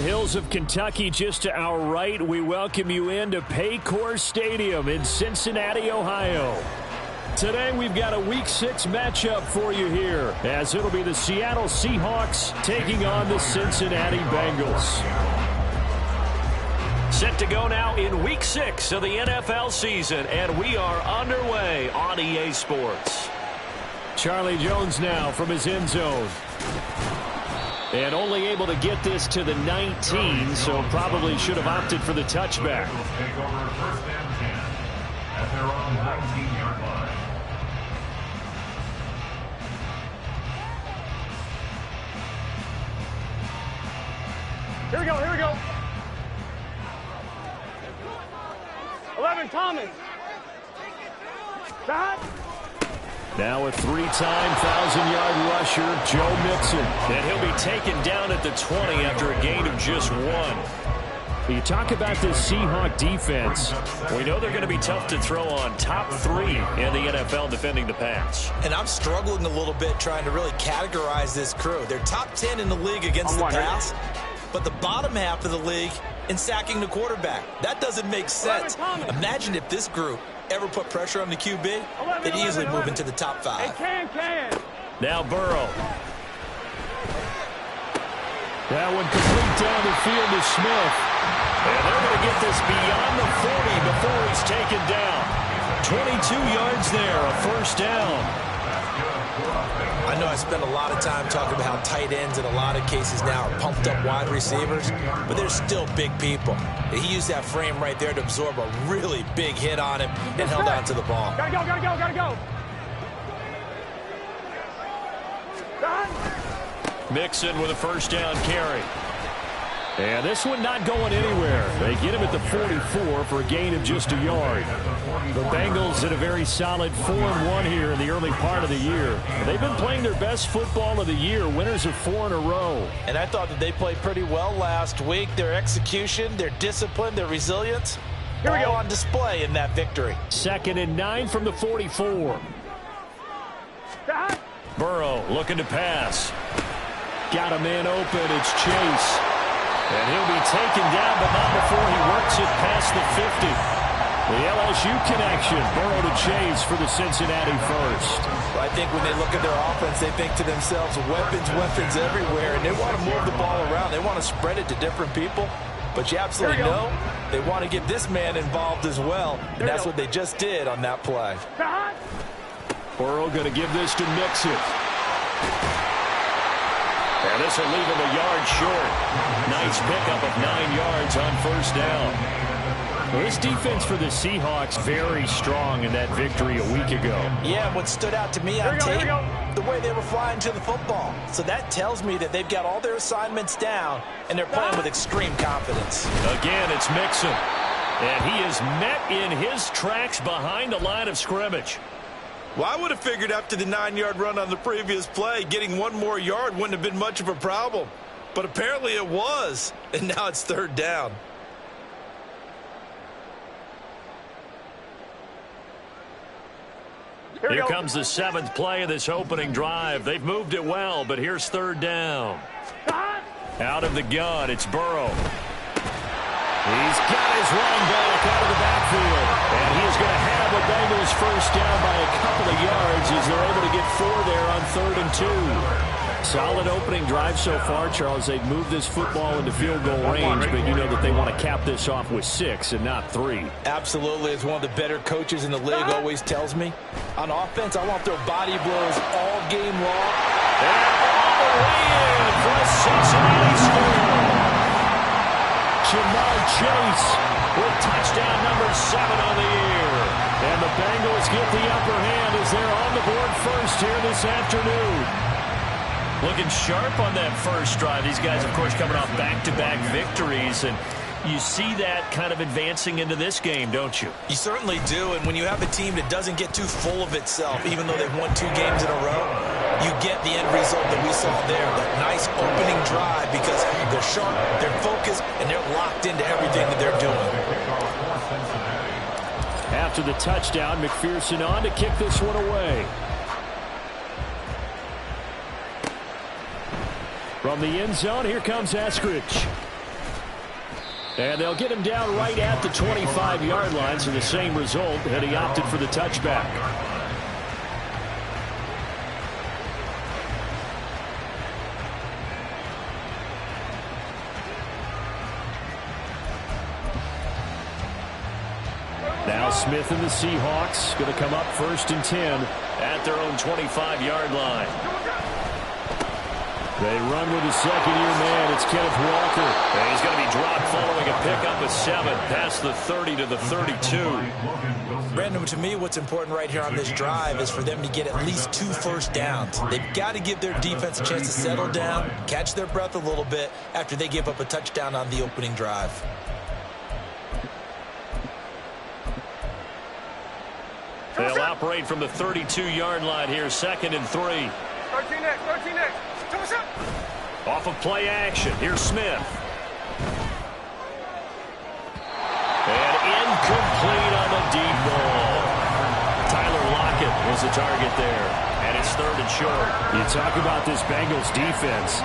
hills of Kentucky, just to our right, we welcome you into Paycor Stadium in Cincinnati, Ohio. Today we've got a Week 6 matchup for you here, as it'll be the Seattle Seahawks taking on the Cincinnati Bengals. Set to go now in Week 6 of the NFL season, and we are underway on EA Sports. Charlie Jones now from his end zone. And only able to get this to the 19, so probably should have opted for the touchback. Take over first and 10 at their own 19-yard line. Here we go, here we go. 11, Thomas. Shot. Now a three-time 1,000-yard rusher, Joe Mixon. And he'll be taken down at the 20 after a gain of just 1. You talk about this Seahawk defense. We know they're going to be tough to throw on. Top 3 in the NFL defending the pass. And I'm struggling a little bit trying to really categorize this crew. They're top 10 in the league against the pass, but the bottom half of the league in sacking the quarterback. That doesn't make sense. Imagine if this group ever put pressure on the QB, they'd easily move into the top 5. Now Burrow. That one complete down the field to Smith. And they're going to get this beyond the 40 before he's taken down. 22 yards there, a first down. I know I spend a lot of time talking about how tight ends in a lot of cases now are pumped up wide receivers, but they're still big people. He used that frame right there to absorb a really big hit on him and held on to the ball. Gotta go, gotta go, gotta go. Mixon with a first down carry. And this one not going anywhere. They get him at the 44 for a gain of just a yard. The Bengals in a very solid 4-1 here in the early part of the year. They've been playing their best football of the year, winners of 4 in a row. And I thought that they played pretty well last week. Their execution, their discipline, their resilience, all on display in that victory. 2nd and 9 from the 44. Burrow looking to pass. Got a man open. It's Chase. And he'll be taken down, but not before he works it past the 50. The LSU connection, Burrow to Chase for the Cincinnati first. I think when they look at their offense, they think to themselves, weapons, weapons everywhere, and they want to move the ball around. They want to spread it to different people, but you absolutely know they want to get this man involved as well, and that's what they just did on that play. Burrow going to give this to Mixon. And this will leave him a yard short. Nice pickup of 9 yards on first down. Well, this defense for the Seahawks very strong in that victory a week ago. Yeah, what stood out to me on tape, the way they were flying to the football. So that tells me that they've got all their assignments down, and they're playing with extreme confidence. Again, it's Mixon. And he is met in his tracks behind the line of scrimmage. Well, I would have figured after the 9-yard run on the previous play, getting 1 more yard wouldn't have been much of a problem. But apparently it was, and now it's 3rd down. Here comes the 7th play of this opening drive. They've moved it well, but here's 3rd down. Out of the gun, it's Burrow. He's got his running back out of the backfield. And he is going to have the Bengals first down by a couple of yards as they're able to get 4 there on 3rd and 2. Solid opening drive so far, Charles. They've moved this football into field goal range, but you know that they want to cap this off with 6 and not 3. Absolutely. As one of the better coaches in the league always tells me, on offense, I want their body blows all game long. And all the way in for a Cincinnati score. Jamar Chase with touchdown number 7 on the year. And the Bengals get the upper hand as they're on the board first here this afternoon. Looking sharp on that first drive. These guys, of course, coming off back-to-back victories. And you see that kind of advancing into this game, don't you? You certainly do. And when you have a team that doesn't get too full of itself, even though they've won 2 games in a row, you get the end result that we saw there, that nice opening drive, because they're sharp, they're focused, and they're locked into everything that they're doing. After the touchdown, McPherson on to kick this one away. From the end zone, here comes Eskridge. And they'll get him down right at the 25-yard line, so the same result, and he opted for the touchback. Now Smith and the Seahawks going to come up 1st and 10 at their own 25-yard line. They run with the second-year man. It's Kenneth Walker. And he's going to be dropped following a pickup of 7 past the 30 to the 32. Brandon, to me, what's important right here on this drive is for them to get at least 2 first downs. They've got to give their defense a chance to settle down, catch their breath a little bit after they give up a touchdown on the opening drive. They'll operate from the 32-yard line here, 2nd and 3. 13 next. Off of play action. Here's Smith. And incomplete on the deep ball. Tyler Lockett was the target there. And it's 3rd and short. You talk about this Bengals defense.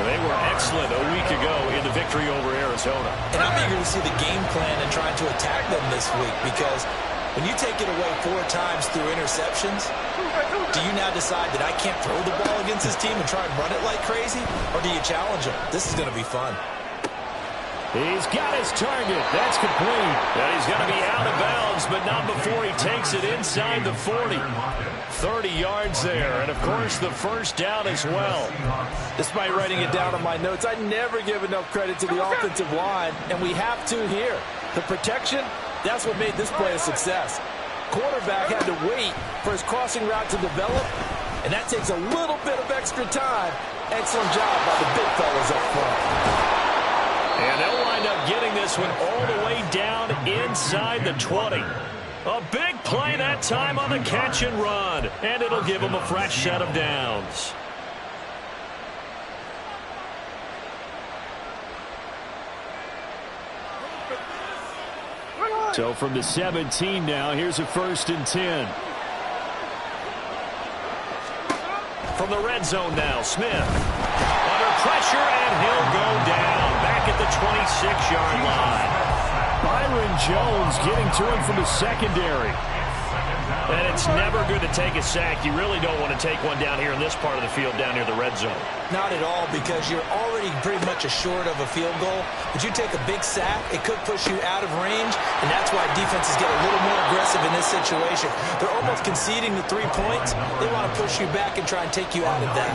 They were excellent a week ago in the victory over Arizona. And I'm eager to see the game plan and trying to attack them this week, because when you take it away 4 times through interceptions, do you now decide that I can't throw the ball against this team and try and run it like crazy? Or do you challenge them? This is going to be fun. He's got his target. That's complete. And he's going to be out of bounds, but not before he takes it inside the 40. 30 yards there, and, of course, the first down as well. Despite writing it down on my notes, I never give enough credit to the offensive line, and we have to here. The protection, that's what made this play a success. Quarterback had to wait for his crossing route to develop, and that takes a little bit of extra time. Excellent job by the big fellas up front. And they'll wind up getting this one all the way down inside the 20. A big play that time on the catch and run, and it'll give them a fresh set of downs. So from the 17 now, here's a 1st and 10. From the red zone now, Smith. Under pressure, and he'll go down back at the 26-yard line. Byron Jones getting to him from the secondary. And it's never good to take a sack. You really don't want to take one down here in this part of the field down near the red zone. Not at all, because you're already pretty much assured of a field goal. But you take a big sack, it could push you out of range, and that's why defenses get a little more aggressive in this situation. They're almost conceding the 3 points. They want to push you back and try and take you out of that.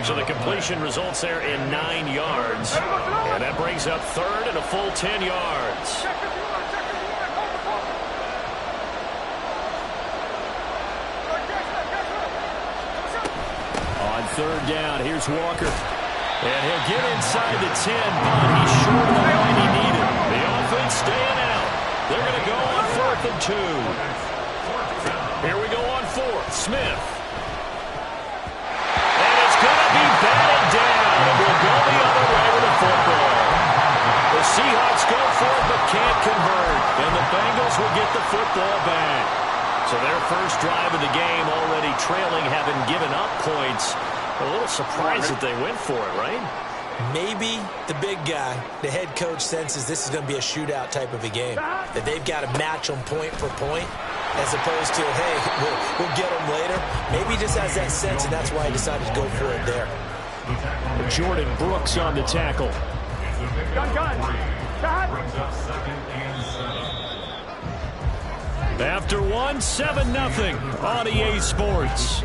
So the completion results there in 9 yards. And that brings up 3rd and a full 10 yards. On 3rd down, here's Walker. And he'll get inside the 10, but he's short of the line he needed. The offense staying out. They're going to go on 4th and 2. Here we go on 4th. Smith. And it's going to be batted down. And we'll go the other way with the football. The Seahawks go for it but can't convert. And the Bengals will get the football back. So their first drive of the game already trailing, having given up points. A little surprised that they went for it, right? Maybe the big guy, the head coach, senses this is going to be a shootout type of a game. That they've got to match them point for point, as opposed to, hey, we'll get them later. Maybe he just has that sense, and that's why he decided to go for it there. Jordan Brooks on the tackle. Gun. After 1, 7-0 on EA Sports.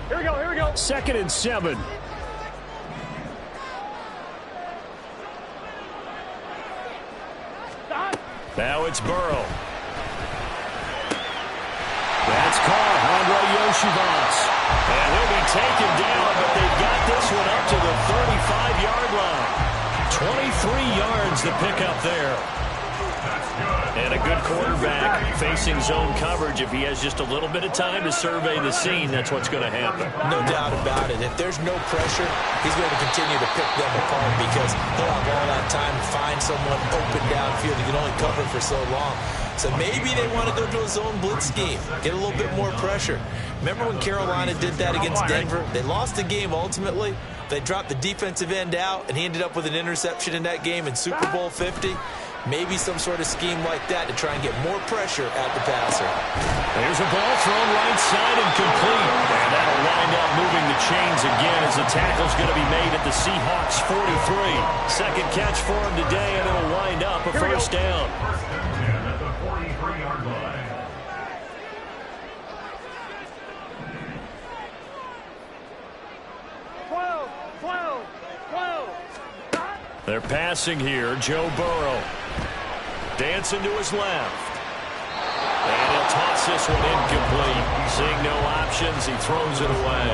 Here we go. 2nd and 7. Now it's Burrow. That's caught. Andre Yoshivas. And he'll be taken down, but they've got this one up to the 35-yard line. 23 yards the pickup there. That's good. And a good quarterback facing zone coverage. If he has just a little bit of time to survey the scene, that's what's going to happen. No doubt about it. If there's no pressure, he's going to continue to pick them apart because he'll have all that time to find someone open downfield. He can only cover for so long. So maybe they want to go to a zone blitz scheme, get a little bit more pressure. Remember when Carolina did that against Denver? They lost the game ultimately. They dropped the defensive end out, and he ended up with an interception in that game in Super Bowl 50. Maybe some sort of scheme like that to try and get more pressure at the passer. There's a ball thrown right side and complete. And that'll wind up moving the chains again as the tackle's going to be made at the Seahawks 43. Second catch for him today, and it'll wind up a first down. First and 10 at the 43-yard line. They're passing here. Joe Burrow dancing to his left. And he'll toss this one incomplete. Seeing no options, he throws it away.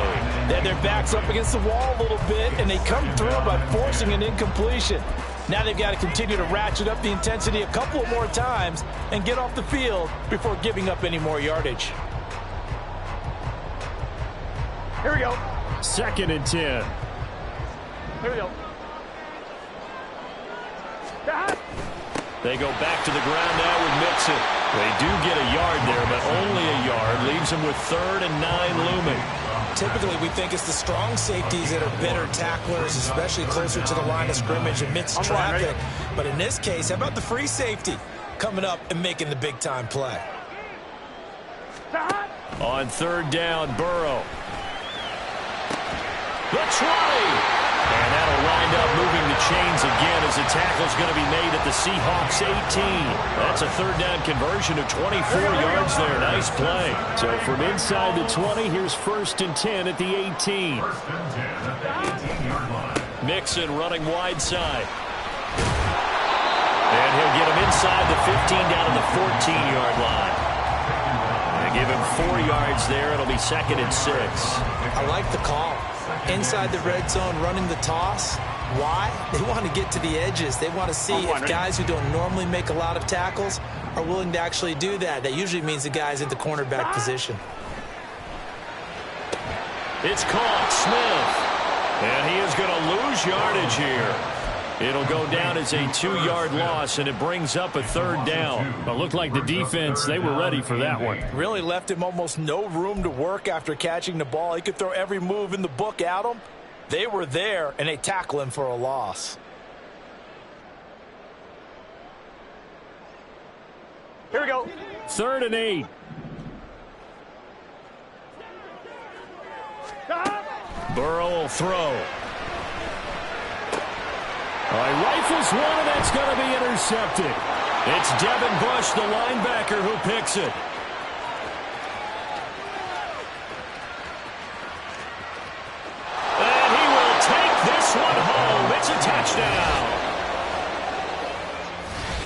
Then their back's up against the wall a little bit, and they come through by forcing an incompletion. Now they've got to continue to ratchet up the intensity a couple of more times and get off the field before giving up any more yardage. Here we go. 2nd and 10. Here we go. They go back to the ground now with Mixon. They do get a yard there, but only a yard. Leaves them with 3rd and 9 looming. Typically, we think it's the strong safeties that are better tacklers, especially closer to the line of scrimmage amidst traffic. But in this case, how about the free safety coming up and making the big-time play? On 3rd down, Burrow. The try! And that'll wind up moving the chains again as the tackle's going to be made at the Seahawks 18. That's a 3rd down conversion of 24 yards there. Nice play. So from inside the 20, here's 1st and 10 at the 18. 1st and 10 at the 18-yard line. Mixon running wide side. And he'll get him inside the 15 down to the 14-yard line. And give him 4 yards there. It'll be 2nd and 6. I like the call. Inside the red zone, running the toss. Why? They want to get to the edges. They want to see if guys who don't normally make a lot of tackles are willing to actually do that. That usually means the guy's at the cornerback position. It's caught. Smith. And he is going to lose yardage here. It'll go down as a 2-yard loss, and it brings up a 3rd down. It looked like the defense, they were ready for that one. Really left him almost no room to work after catching the ball. He could throw every move in the book at him. They were there, and they tackle him for a loss. Here we go. 3rd and 8. Burrow will throw. Rifles one, and that's going to be intercepted. It's Devin Bush, the linebacker, who picks it. And he will take this one home. It's a touchdown.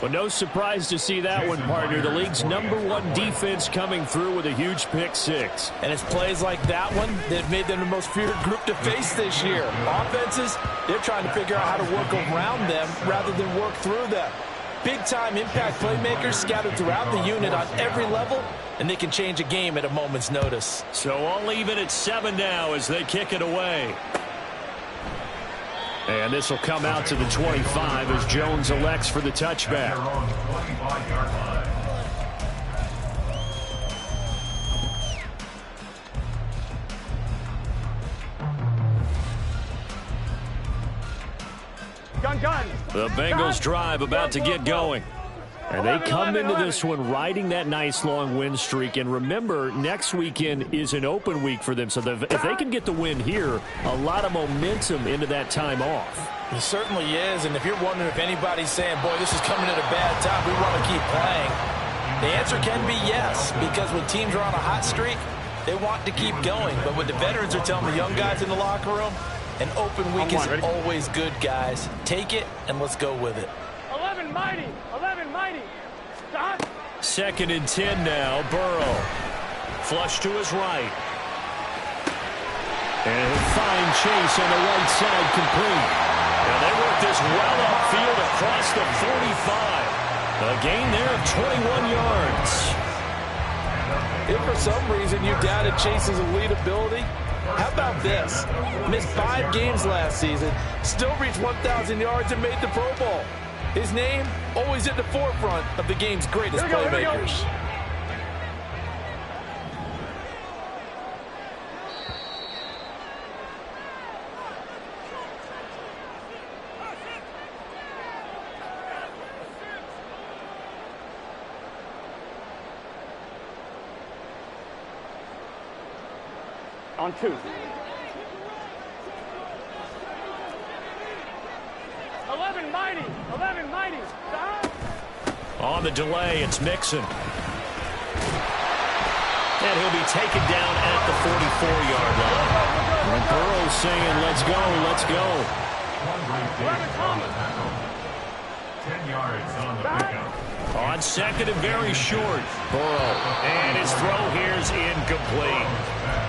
Well, no surprise to see that one, partner. The league's #1 defense coming through with a huge pick 6. And it's plays like that one that made them the most feared group to face this year. Offenses, they're trying to figure out how to work around them rather than work through them. Big-time impact playmakers scattered throughout the unit on every level, and they can change a game at a moment's notice. So all even at 7 now as they kick it away. And this will come out to the 25 as Jones elects for the touchback. Their own 25-yard line. Gun. The Bengals drive about to get going. And they come into this one riding that nice long win streak. And remember, next weekend is an open week for them. So if they can get the win here, a lot of momentum into that time off. It certainly is. And if you're wondering if anybody's saying, boy, this is coming at a bad time, we want to keep playing, the answer can be yes. Because when teams are on a hot streak, they want to keep going. But what the veterans are telling the young guys in the locker room, an open week is always good, guys. Take it, and let's go with it. 11 mighty. 11 mighty. 2nd and 10 now. Burrow. Flush to his right. And he'll find Chase on the right side complete. And they work this well upfield across the 45. A gain there of 21 yards. If for some reason you doubted Chase's elite ability, how about this? Missed 5 games last season, still reached 1,000 yards and made the Pro Bowl. His name always at the forefront of the game's greatest playmakers. On 2. 11 mighty. 11 mighty. On the delay, it's Mixon. And he'll be taken down at the 44-yard line. And Burrow's saying, let's go, let's go. 10 yards on the pickup. On second and very short, Burrow. And his throw here's incomplete.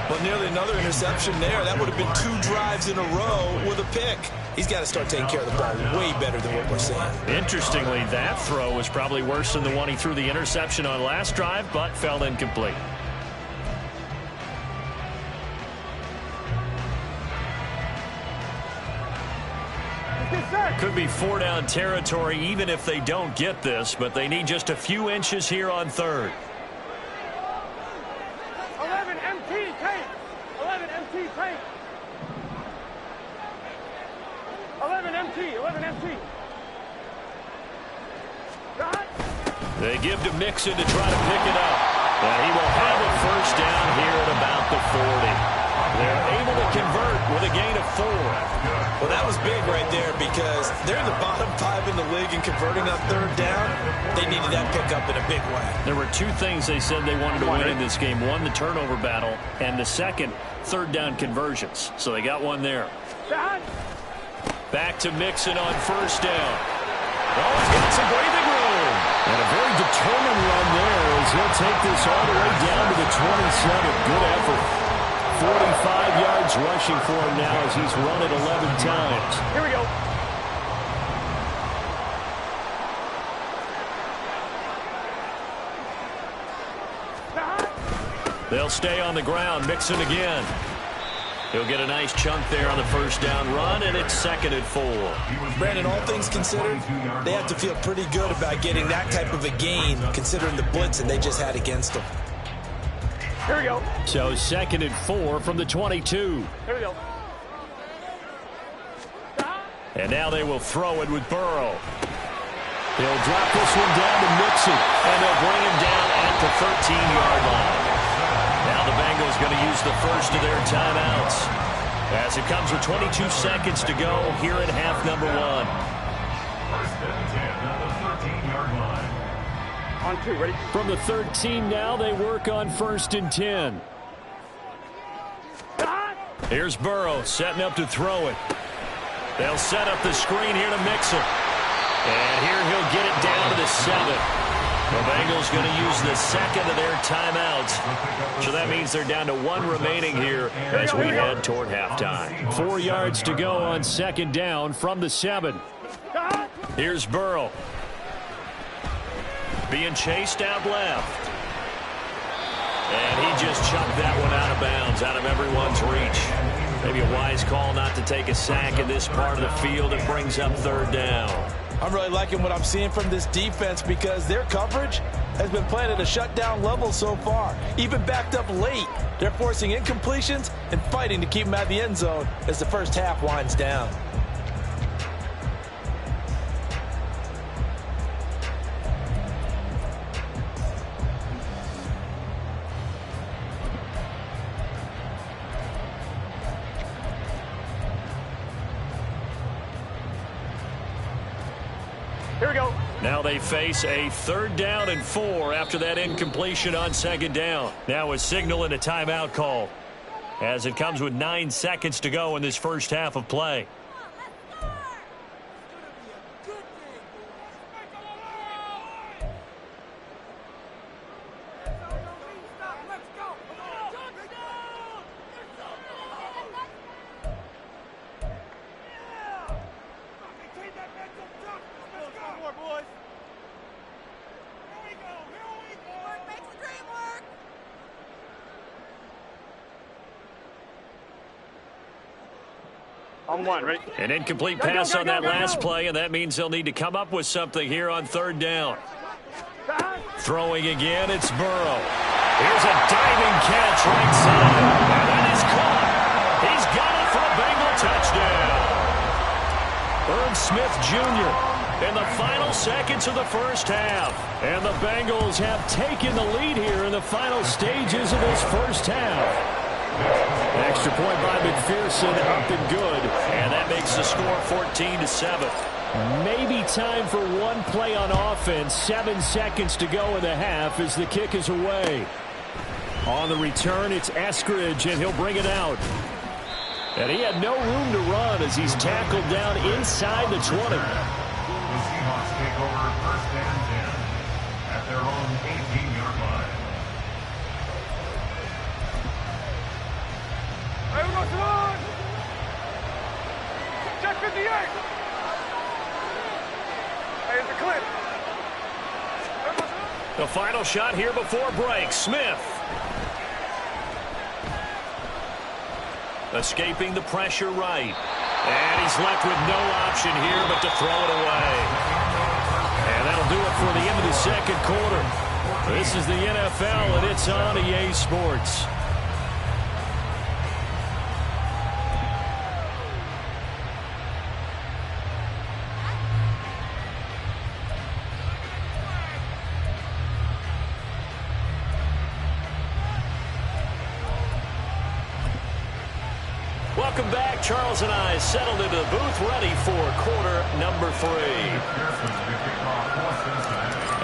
But nearly another interception there. That would have been 2 drives in a row with a pick. He's got to start taking care of the ball way better than what we're seeing. Interestingly, that throw was probably worse than the one he threw the interception on last drive, but fell incomplete. Could be 4-down territory even if they don't get this, but they need just a few inches here on third. 11 MT tank. 11 MT tank. 11 MT. 11 MT. They give to Mixon to try to pick it up. And he will have a first down here at about the 40. They're able to convert with a gain of 4. Well, that was big right there because they're in the bottom 5 in the league and converting on third down. They needed that pickup in a big way. There were 2 things they said they wanted to win in this game. One, the turnover battle, and the second, third down conversions. So they got one there. Back to Mixon on first down. Oh, he's got some breathing room. And a very determined run there as he'll take this all the way down to the 27. Good effort. 45 yards rushing for him now as he's run it 11 times. Here we go. They'll stay on the ground. Mixon again. He'll get a nice chunk there on the first down run, and it's 2nd and 4. Brandon, all things considered, they have to feel pretty good about getting that type of a gain considering the blitzing they just had against them. Here we go. So 2nd and 4 from the 22. Here we go. And now they will throw it with Burrow. He'll drop this one down to Mixon, and they'll bring him down at the 13-yard line. Now the Bengals going to use the first of their timeouts as it comes with 22 seconds to go here at half number 1. First and 10 on the 13-yard line. On 2, ready? From the 13 now, they work on 1st and 10. Here's Burrow setting up to throw it. They'll set up the screen here to Mixon. And here he'll get it down to the 7. The Bengals going to use the second of their timeouts. So that means they're down to 1 remaining here as we head toward halftime. 4 yards to go on 2nd down from the 7. Here's Burrow. Being chased out left. And he just chucked that one out of bounds, out of everyone's reach. Maybe a wise call not to take a sack in this part of the field. It brings up 3rd down. I'm really liking what I'm seeing from this defense because their coverage has been playing at a shutdown level so far. Even backed up late, they're forcing incompletions and fighting to keep them out of the end zone as the first half winds down. Here we go. Now they face a 3rd down and 4 after that incompletion on 2nd down. Now a signal and a timeout call as it comes with 9 seconds to go in this first half of play. On one, ready? An incomplete pass on that last play, and that means they'll need to come up with something here on third down. Throwing again, it's Burrow. Here's a diving catch right side, and that is caught. He's got it for a Bengal touchdown. Irv Smith Jr. in the final seconds of the first half. And the Bengals have taken the lead here in the final stages of this first half. Extra point by McPherson, up and good. And that makes the score 14-7. Maybe time for one play on offense. 7 seconds to go in the half as the kick is away. On the return, it's Eskridge, and he'll bring it out. And he had no room to run as he's tackled down inside the 20. The Seahawks take over first and 10 at their own 18-yard line. Hey, we got some on! Check 58! Hey, it's a clip. The final shot here before break. Smith. Escaping the pressure right. And he's left with no option here but to throw it away. And that'll do it for the end of the second quarter. This is the NFL, and it's on EA Sports. Welcome back. Charles and I settled into the booth, ready for quarter number 3.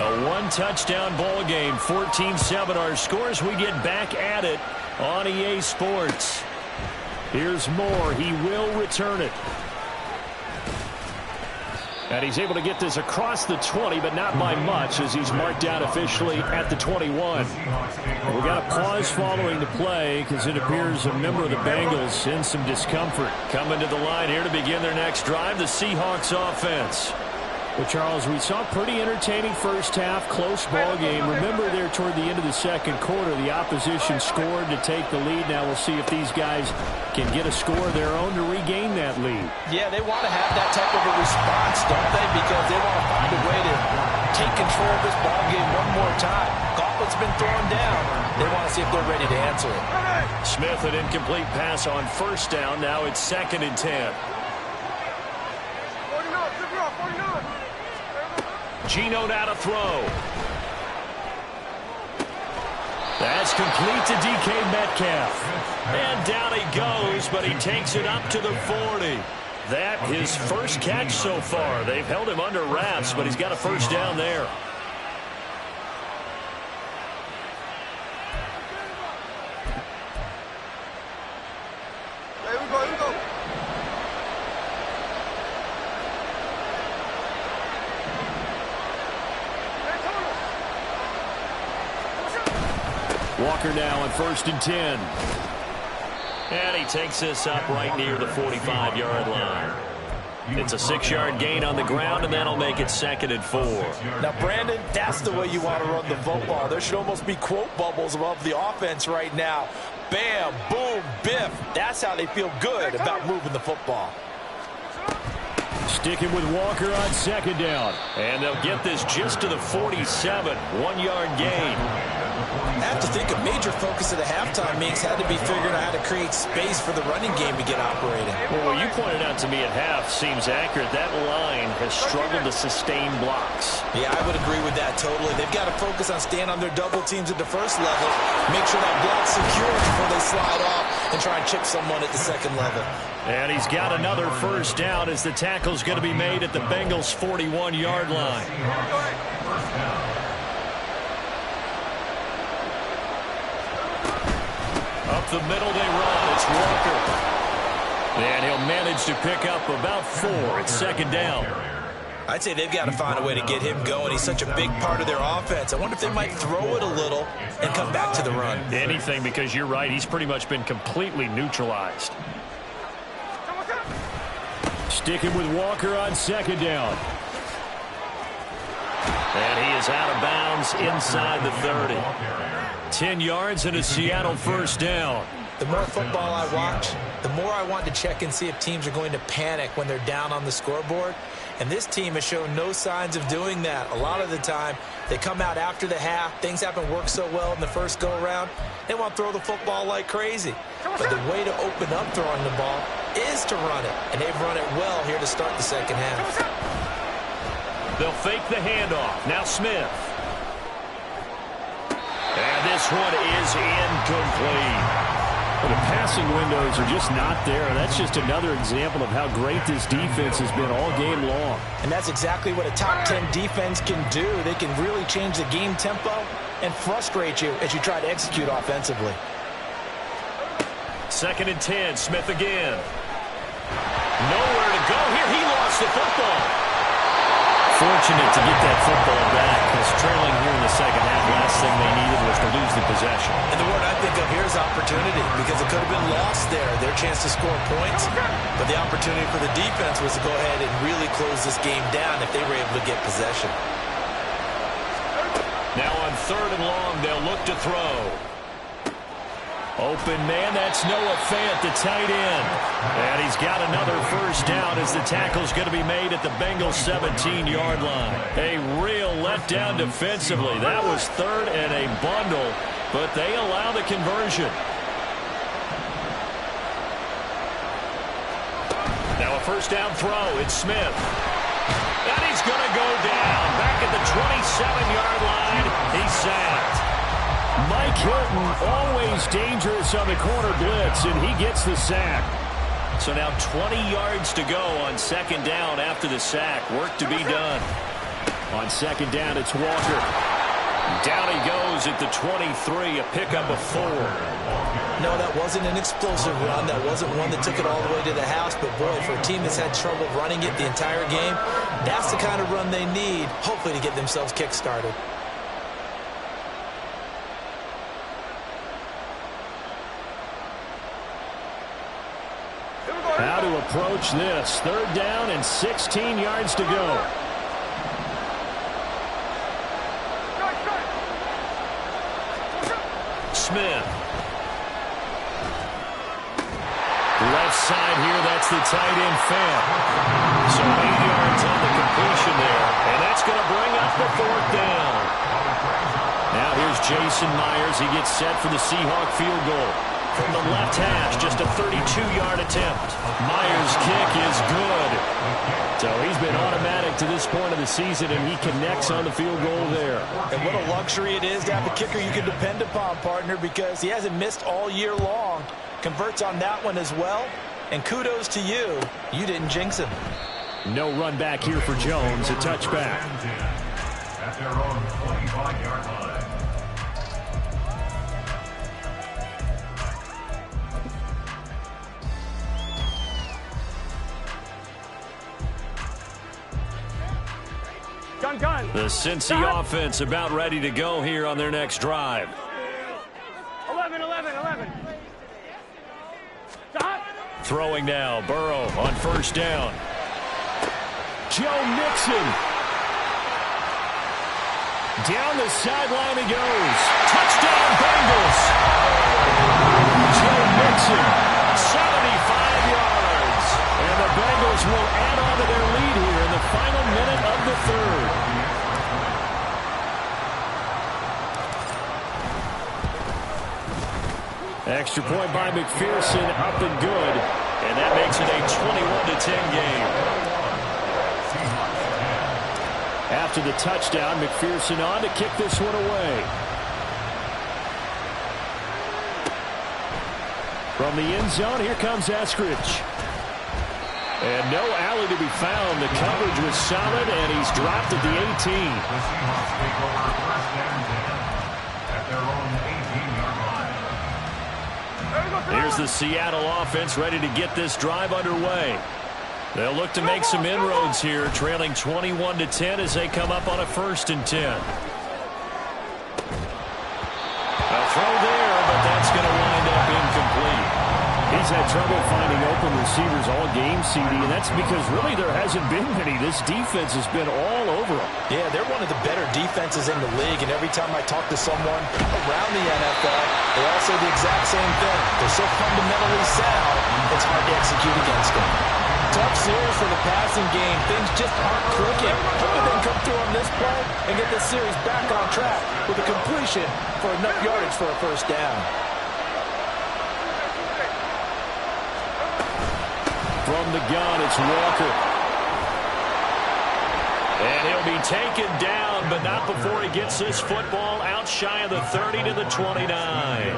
A one-touchdown ball game, 14-7 our scores. We get back at it on EA Sports. Here's Moore. He will return it. And he's able to get this across the 20, but not by much as he's marked down officially at the 21. We got a pause following the play because it appears a member of the Bengals in some discomfort. Coming to the line here to begin their next drive, the Seahawks offense. Well, Charles, we saw a pretty entertaining first half, close ball game. Remember there toward the end of the second quarter, the opposition scored to take the lead. Now we'll see if these guys can get a score of their own to regain that lead. Yeah, they want to have that type of a response, don't they? Because they want to find a way to take control of this ball game one more time. Gauntlet's been thrown down. They want to see if they're ready to answer it. Smith, an incomplete pass on first down. Now it's 2nd and 10. 49. Geno now to throw. That's complete to DK Metcalf. And down he goes, but he takes it up to the 40. That his first catch so far. They've held him under wraps, but he's got a first down there. Here we go. Walker now on 1st and 10. And he takes this up right near the 45-yard line. It's a 6-yard gain on the ground, and that'll make it 2nd and 4. Now, Brandon, that's the way you want to run the football. There should almost be quote bubbles above the offense right now. Bam, boom, biff. That's how they feel good about moving the football. Sticking with Walker on 2nd down. And they'll get this just to the 47. 1-yard gain. I have to think a major focus of the halftime mix had to be figuring out how to create space for the running game to get operating. Well, what you pointed out to me at half seems accurate. That line has struggled to sustain blocks. Yeah, I would agree with that totally. They've got to focus on staying on their double teams at the first level, make sure that block's secure before they slide off and try and chip someone at the second level. And he's got another first down as the tackle's going to be made at the Bengals' 41-yard line. Up the middle they run. It's Walker. And he'll manage to pick up about 4. It's 2nd down. I'd say they've got to find a way to get him going. He's such a big part of their offense. I wonder if they might throw it a little and come back to the run. Anything, because you're right. He's pretty much been completely neutralized. Sticking with Walker on 2nd down. And he is out of bounds inside the 30. 10 yards and a Seattle first down. The more football I watch, the more I want to check and see if teams are going to panic when they're down on the scoreboard. And this team has shown no signs of doing that. A lot of the time, they come out after the half. Things haven't worked so well in the first go-around. They want to throw the football like crazy. But the way to open up throwing the ball is to run it. And they've run it well here to start the second half. They'll fake the handoff. Now Smith. And this one is incomplete. Well, the passing windows are just not there. That's just another example of how great this defense has been all game long. And that's exactly what a top 10 defense can do. They can really change the game tempo and frustrate you as you try to execute offensively. 2nd and 10, Smith again. Nowhere to go here. He lost the football. Fortunate to get that football back, because trailing here in the second half, last thing they needed was to lose the possession. And the word I think of here is opportunity, because it could have been lost there, their chance to score points. But the opportunity for the defense was to go ahead and really close this game down if they were able to get possession. Now on 3rd and long, they'll look to throw. Open man, that's Noah Fant, the tight end. And he's got another first down as the tackle's going to be made at the Bengals 17-yard line. A real letdown defensively. That was 3rd and a bundle, but they allow the conversion. Now a first down throw. It's Smith. And he's going to go down. Back at the 27-yard line. He's sacked. Mike Hilton, always dangerous on the corner blitz, and he gets the sack. So now 20 yards to go on 2nd down after the sack. Work to be done. On 2nd down, it's Walker. Down he goes at the 23, a pickup of 4. No, that wasn't an explosive run. That wasn't one that took it all the way to the house. But, boy, for a team that's had trouble running it the entire game, that's the kind of run they need, hopefully, to get themselves kick-started. How to approach this. 3rd down and 16 yards to go. Smith. Left side here, that's the tight end Fant. So 8 yards on the completion there. And that's going to bring up the 4th down. Now here's Jason Myers. He gets set for the Seahawk field goal. From the left hash, just a 32-yard attempt. Myers' kick is good. So he's been automatic to this point of the season, and he connects on the field goal there. And what a luxury it is to have a kicker you can depend upon, partner, because he hasn't missed all year long. Converts on that one as well. And kudos to you. You didn't jinx him. No run back here for Jones. A touchback. At their own 25-yard line. The Cincy offense about ready to go here on their next drive. 11. Stop. Throwing now, Burrow on 1st down. Joe Mixon. Down the sideline he goes. Touchdown, Bengals. Joe Mixon. 75 yards. And the Bengals will add on to their lead here in the final minute of the 3rd. Extra point by McPherson, up and good. And that makes it a 21-10 game. After the touchdown, McPherson on to kick this one away. From the end zone, here comes Eskridge. And no alley to be found. The coverage was solid, and he's dropped at the 18. The Seahawks take over 1st and 10 at their own 18-yard line. Here's the Seattle offense ready to get this drive underway. They'll look to make some inroads here, trailing 21-10 as they come up on a 1st and 10. A throw there, but that's going to wind up incomplete. He he's had trouble finding open receivers all game, CD, and that's because really there hasn't been many. This defense has been all over him. Yeah, they're one of the better defenses in the league, and every time I talk to someone around the NFL, they all say the exact same thing. They're so fundamentally sound, it's hard to execute against them. Tough series for the passing game. Things just aren't clicking. Hoping they can come through on this play and get the series back on track with a completion for enough yardage for a first down. From the gun, it's Walker. And he'll be taken down, but not before he gets this football out shy of the 30 to the 29.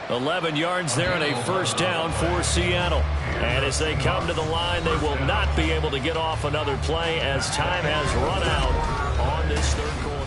11 yards there and a first down for Seattle. And as they come to the line, they will not be able to get off another play as time has run out on this third quarter.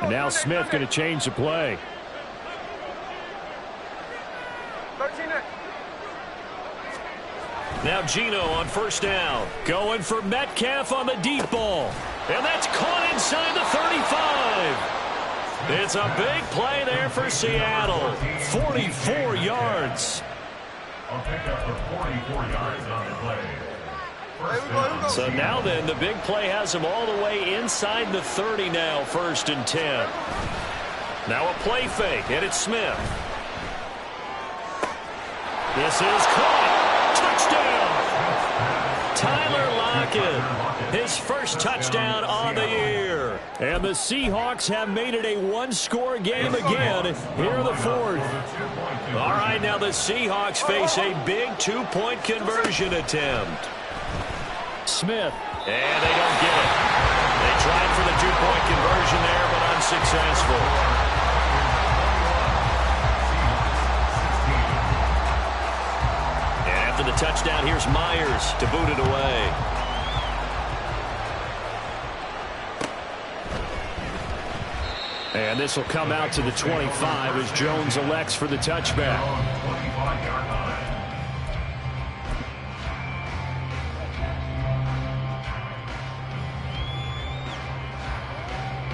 And now Smith going to change the play. 13. Now Geno on first down. Going for Metcalf on the deep ball. And that's caught inside the 35. It's a big play there for Seattle. 44 yards. I'll pick up for 44 yards on the play. So now then, the big play has him all the way inside the 30 now, 1st and 10. Now a play fake, and it's Smith. This is caught. Touchdown! Tyler Lockett, his first touchdown on the year. And the Seahawks have made it a one-score game again here in the 4th. All right, now the Seahawks face a big 2-point conversion attempt. Smith. And they don't get it. They tried for the 2-point conversion there, but unsuccessful. And after the touchdown, here's Myers to boot it away. And this will come out to the 25 as Jones elects for the touchback.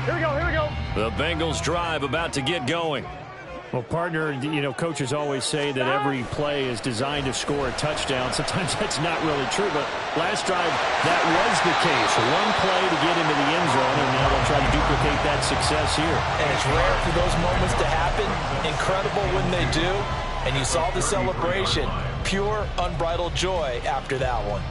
Here we go, here we go. The Bengals drive about to get going. Well, partner, you know, coaches always say that every play is designed to score a touchdown. Sometimes that's not really true, but last drive, that was the case. One play to get into the end zone, and now they'll try to duplicate that success here. And it's rare for those moments to happen. Incredible when they do. And you saw the celebration. Pure, unbridled joy after that one.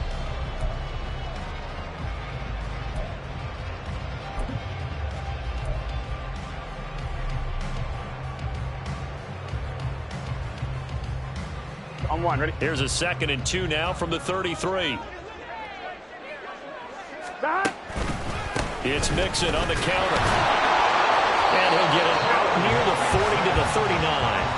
On one, ready? Here's a 2nd and 2 now from the 33. It's Mixon on the counter. And he'll get it out near the 40 to the 39.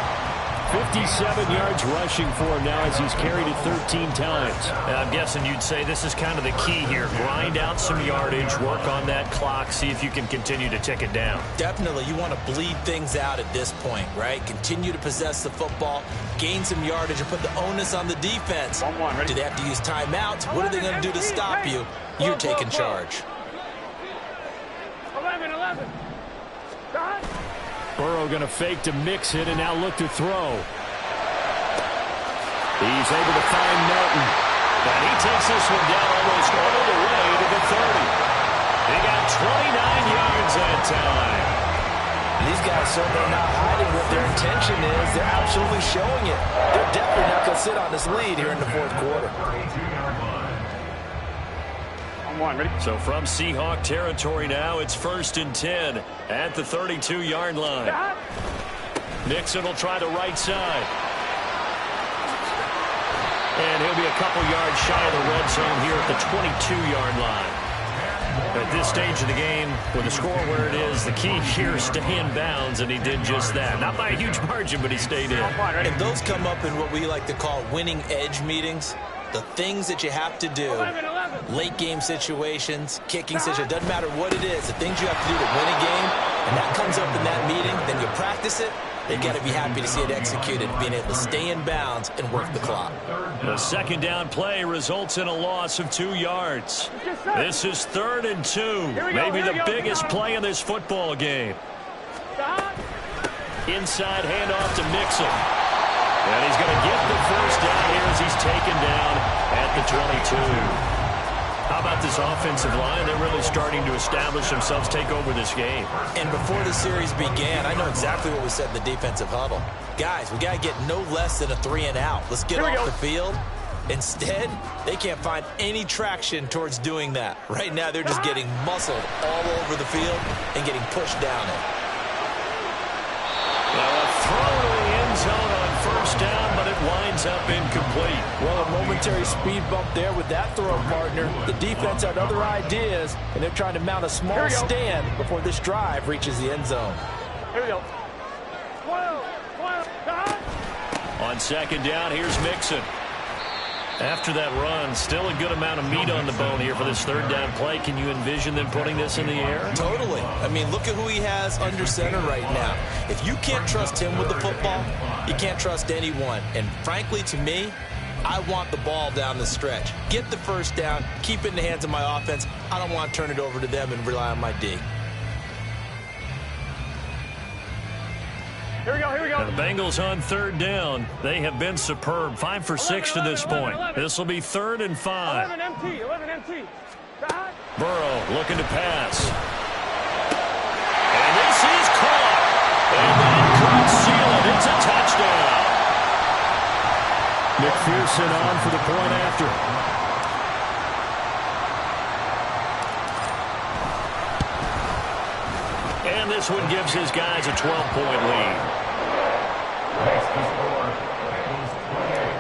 57 yards rushing for him now as he's carried it 13 times. And I'm guessing you'd say this is kind of the key here. Grind out some yardage, work on that clock, see if you can continue to tick it down. Definitely, you want to bleed things out at this point, right? Continue to possess the football, gain some yardage, and put the onus on the defense. On one, ready? Do they have to use timeouts? What are they going to do to stop you? You're taking charge. 11. Burrow going to fake to mix it and now look to throw. He's able to find Melton. And he takes this one down almost all the way to the 30. He got 29 yards that time. These guys certainly not hiding what their intention is. They're absolutely showing it. They're definitely not going to sit on this lead here in the 4th quarter. On one, ready? So from Seahawk territory now, it's 1st and 10 at the 32-yard line. Nixon will try the right side. And he'll be a couple yards shy of the red zone here at the 22-yard line. At this stage of the game, with the score where it is, the key here is stay in bounds, and he did just that. Not by a huge margin, but he stayed in. And those come up in what we like to call winning edge meetings. The things that you have to do late game situations, kicking situations, doesn't matter what it is, the things you have to do to win a game, and that comes up in that meeting, then you practice it, they've got to be happy to see it executed, being able to stay in bounds and work the clock. The second down play results in a loss of 2 yards. This is 3rd and 2, maybe the biggest play in this football game. Inside handoff to Mixon. And he's going to get the first down here as he's taken down at the 22. How about this offensive line? They're really starting to establish themselves, take over this game. And before the series began, I know exactly what we said in the defensive huddle. Guys, we got to get no less than a 3 and out. Let's get off the field. Instead, they can't find any traction towards doing that. Right now, they're just getting muscled all over the field and getting pushed down it. A throw to the end zone on first down, but it winds up incomplete. Well, a momentary speed bump there with that throw, partner. The defense had other ideas, and they're trying to mount a small stand before this drive reaches the end zone. Here we go. 12. On second down, here's Mixon. After that run, still a good amount of meat on the bone here for this 3rd down play. Can you envision them putting this in the air? Totally. I mean, look at who he has under center right now. If you can't trust him with the football, you can't trust anyone. And frankly, to me, I want the ball down the stretch. Get the first down, keep it in the hands of my offense. I don't want to turn it over to them and rely on my D. Here we go. Now the Bengals on 3rd down. They have been superb. 5 for 6 to this point. This will be 3rd and 5. 11 MT. Burrow looking to pass. And this is caught. And that could seal it. It's a touchdown. McPherson on for the point after. And this one gives his guys a 12-point lead. Next to score, Bengals 28,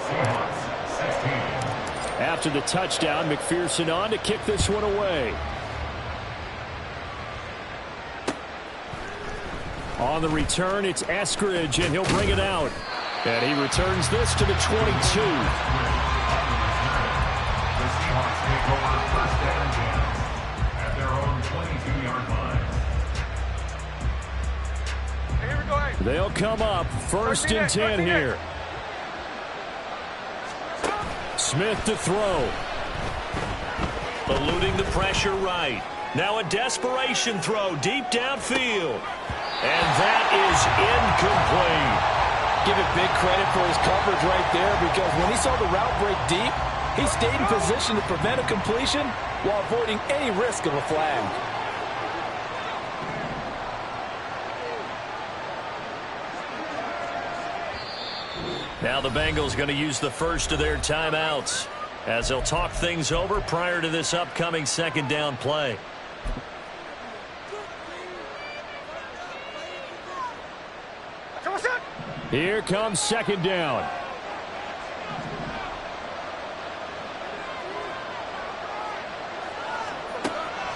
Seahawks 16. After the touchdown, McPherson on to kick this one away. On the return, it's Eskridge, and he'll bring it out. And he returns this to the 22. The Seahawks take over 1st and 10 at their own 22-yard line. They'll come up 1st and 10 here. Smith to throw. Eluding the pressure right. Now a desperation throw deep downfield. And that is incomplete. Give it big credit for his coverage right there, because when he saw the route break deep, he stayed in position to prevent a completion while avoiding any risk of a flag. Now the Bengals going to use the first of their timeouts as they'll talk things over prior to this upcoming 2nd down play. Here comes 2nd down.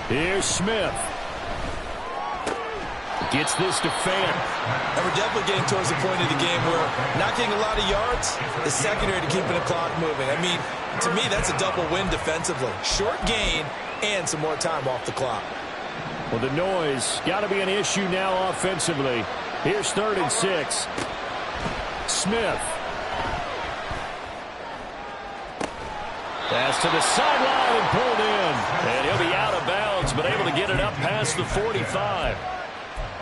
Here's Smith. Gets this to Fant. And we're definitely getting towards the point of the game where not getting a lot of yards is secondary to keeping the clock moving. I mean, to me, that's a double win defensively. Short gain and some more time off the clock. Well, the noise got to be an issue now offensively. Here's 3rd and 6. Smith. Pass to the sideline and pulled in. And he'll be out of bounds, but able to get it up past the 45.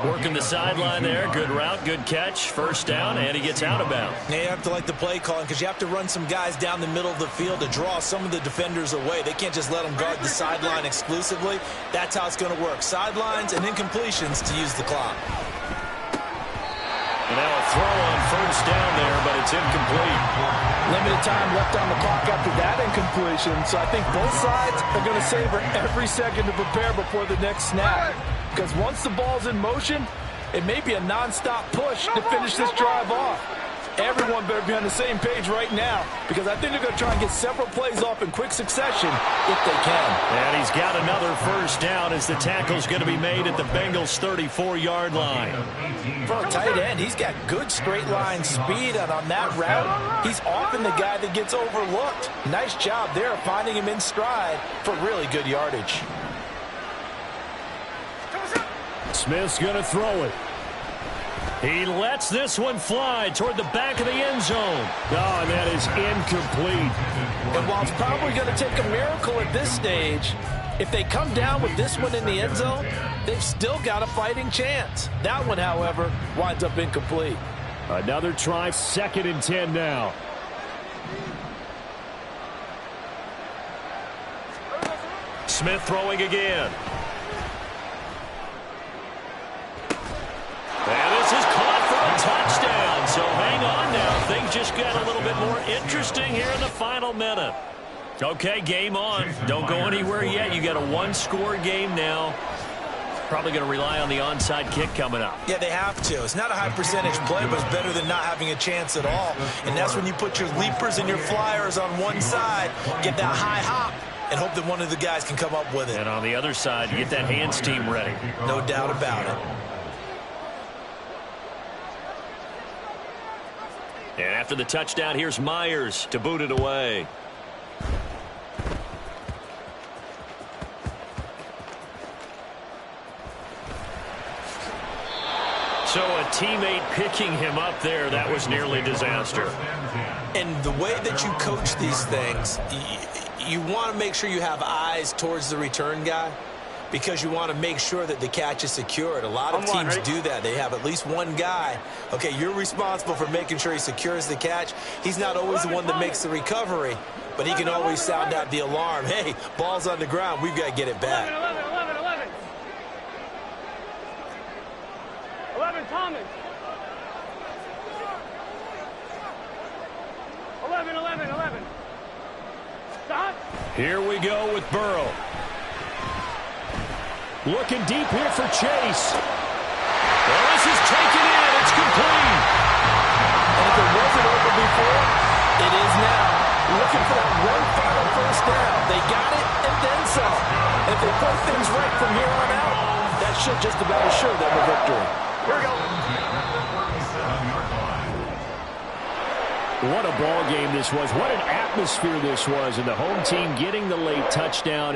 Working the sideline there. Good route, good catch. First down, and he gets out of bounds. Yeah, you have to like the play calling because you have to run some guys down the middle of the field to draw some of the defenders away. They can't just let them guard the sideline exclusively. That's how it's going to work. Sidelines and incompletions to use the clock. And now a throw on first down there, but it's incomplete. Limited time left on the clock after that incompletion, so I think both sides are going to savor every second to prepare before the next snap. Because once the ball's in motion, it may be a non-stop push to finish this drive off. Everyone better be on the same page right now because I think they're going to try and get several plays off in quick succession if they can. And he's got another first down as the tackle's going to be made at the Bengals' 34-yard line. For a tight end, he's got good straight line speed, and on that route, he's often the guy that gets overlooked. Nice job there finding him in stride for really good yardage. Smith's going to throw it. He lets this one fly toward the back of the end zone. Oh, and that is incomplete. And while it's probably going to take a miracle at this stage, if they come down with this one in the end zone, they've still got a fighting chance. That one, however, winds up incomplete. Another try, 2nd and 10 now. Smith throwing again. And this is caught for a touchdown. So hang on now. Things just got a little bit more interesting here in the final minute. Okay, game on. Don't go anywhere yet. You got a one-score game now. Probably going to rely on the onside kick coming up. Yeah, they have to. It's not a high percentage play, but it's better than not having a chance at all. And that's when you put your leapers and your flyers on one side, get that high hop, and hope that one of the guys can come up with it. And on the other side, you get that hands team ready. No doubt about it. And after the touchdown, here's Myers to boot it away. So a teammate picking him up there, that was nearly disaster. And the way that you coach these things, you want to make sure you have eyes towards the return guy because you want to make sure that the catch is secured. A lot of teams do that. They have at least one guy. Okay, you're responsible for making sure he secures the catch. He's not always the one that makes the recovery, but he can always sound out the alarm. Hey, ball's on the ground. We've got to get it back. 11, Thomas. 11. Stop. Here we go with Burrow. Looking deep here for Chase. Well, this is taken in. It's complete. And if it wasn't over before, it is now. Looking for that one final first down. They got it and then some. And if they play things right from here on out, that should just about assure them a victory. Here we go. What a ball game this was. What an atmosphere this was. And the home team getting the late touchdown